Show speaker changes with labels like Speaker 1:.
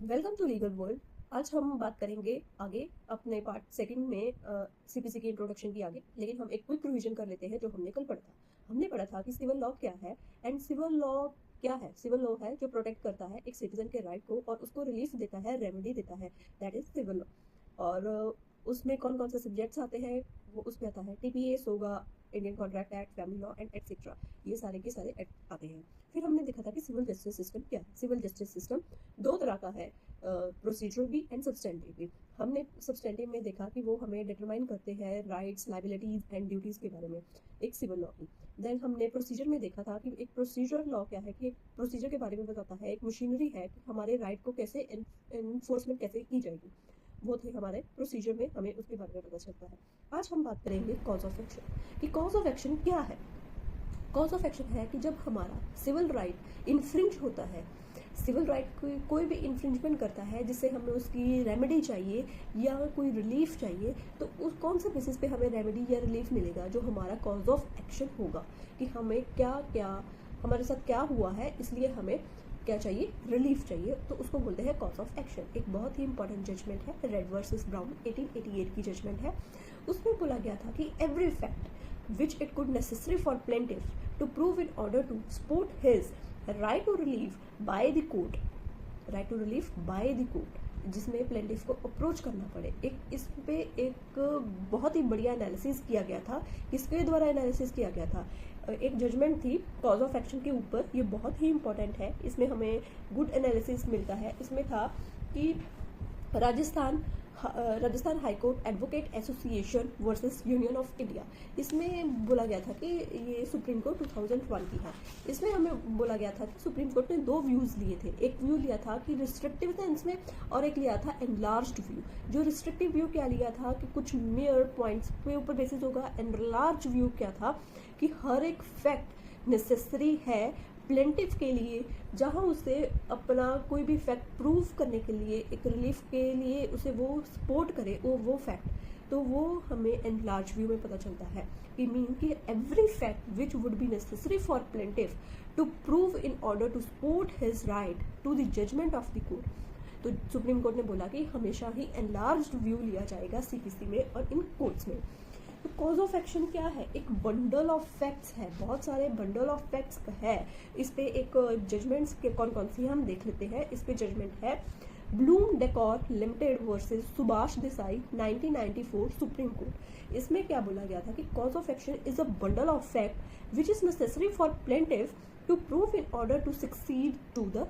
Speaker 1: Welcome to legal world. आज हम बात करेंगे आगे अपने पार्ट सेकंड में सीपीसी की इंट्रोडक्शन की आगे, लेकिन हम एक क्विक रिवीजन कर लेते हैं जो हमने कल पढ़ा था। हमने पढ़ा था कि सिविल लॉ क्या है एंड सिविल लॉ क्या है। सिविल लॉ है जो प्रोटेक्ट करता है एक सिटीजन के राइट को और उसको रिलीफ देता है, रेमेडी देता है, दैट इज सिविल लॉ। और उसमें कौन कौन से सब्जेक्ट्स आते हैं वो उसमें आता है टीपीए, सोगा, Indian contract act, family law and etcetera. ये सारे के सारे एक्ट आते हैं। फिर हमने देखा था कि सिविल जस्टिस सिस्टम क्या है। सिविल जस्टिस सिस्टम दो तरह का है, प्रोसीजरल भी एंड सब्सटेंटिव भी। हमने सब्सटेंटिव में देखा कि वो हमें डिटरमाइन करते हैं राइट्स, लाइबिलिटीज एंड ड्यूटीज के बारे में एक सिविल लॉ की। देन हमने प्रोसीजर में देखा था कि एक प्रोसीजर लॉ क्या है, कि एक प्रोसीजर के बारे में बताता है, एक मशीनरी है कि हमारे राइट को कैसे इन्फोर्समेंट कैसे की जाएगी। वो थे हमारे प्रोसीजर में, हमें उसके बारे में पता चलता है। आज हम बात करेंगे कॉज ऑफ एक्शन कि कॉज ऑफ एक्शन क्या है। कॉज ऑफ एक्शन है कि जब हमारा सिविल राइट इन्फ्रिंज होता है, सिविल राइट कोई भी इन्फ्रिंजमेंट करता है जिससे हमें उसकी रेमेडी चाहिए या कोई रिलीफ चाहिए, तो उस कौन से बेसिस पे हमें रेमेडी या रिलीफ मिलेगा, जो हमारा कॉज ऑफ एक्शन होगा कि हमें क्या क्या हमारे साथ क्या हुआ है, इसलिए हमें क्या चाहिए, रिलीफ चाहिए, तो उसको बोलते हैं कॉज ऑफ एक्शन। एक बहुत ही इंपॉर्टेंट जजमेंट है, रेड वर्सेस ब्राउन 1888 की जजमेंट है। उसमें बोला गया था कि every fact which it could necessary for plaintiff to prove in order to support his right to relief by the court, right to relief by the court, जिसमें plaintiff को approach करना पड़े। एक इस पे एक बहुत ही बढ़िया एनालिसिस किया गया था। किसके द्वारा एनालिसिस किया गया था? एक जजमेंट थी कॉज ऑफ एक्शन के ऊपर, ये बहुत ही इंपॉर्टेंट है, इसमें हमें गुड एनालिसिस मिलता है। इसमें था कि Rajasthan high court advocate association versus union of India. इसमें बोला गया था कि ये सुप्रीम कोर्ट 2001 की है। इसमें हमें बोला गया था कि सुप्रीम कोर्ट ने दो व्यूज लिए थे। एक व्यू लिया था कि रिस्ट्रिक्टिव सेंस में, और एक लिया था एनलार्ज्ड व्यू। जो रिस्ट्रिक्टिव व्यू क्या लिया था कि कुछ मेयर पॉइंट्स के ऊपर बेसिस होगा। एनलार्ज व्यू क्या था कि हर एक फैक्ट नेसेसरी है प्लेंटिफ के लिए, जहां उसे अपना कोई भी फैक्ट प्रूव करने के लिए, एक रिलीफ के लिए उसे वो सपोर्ट करे वो फैक्ट, तो वो हमें एनलार्ज व्यू में पता चलता है कि मीन कि every fact which would be necessary for plaintiff to prove in order to support his right to the judgment of the court. तो सुप्रीम कोर्ट ने बोला कि हमेशा ही एनलार्ज व्यू लिया जाएगा सीपीसी में और इन कोर्ट्स में। तो कॉज ऑफ एक्शन क्या है? एक बंडल ऑफ फैक्ट्स है, बहुत सारे बंडल ऑफ फैक्ट्स है। इस पे एक जजमेंट्स के कौन कौन सी हम देख लेते हैं। इस पे जजमेंट है Bloom Decor limited versus Subhash Desai 1994 supreme court. इसमें क्या बोला गया था कि cause of action is a bundle of fact which is necessary for plaintiff to prove in order to succeed to the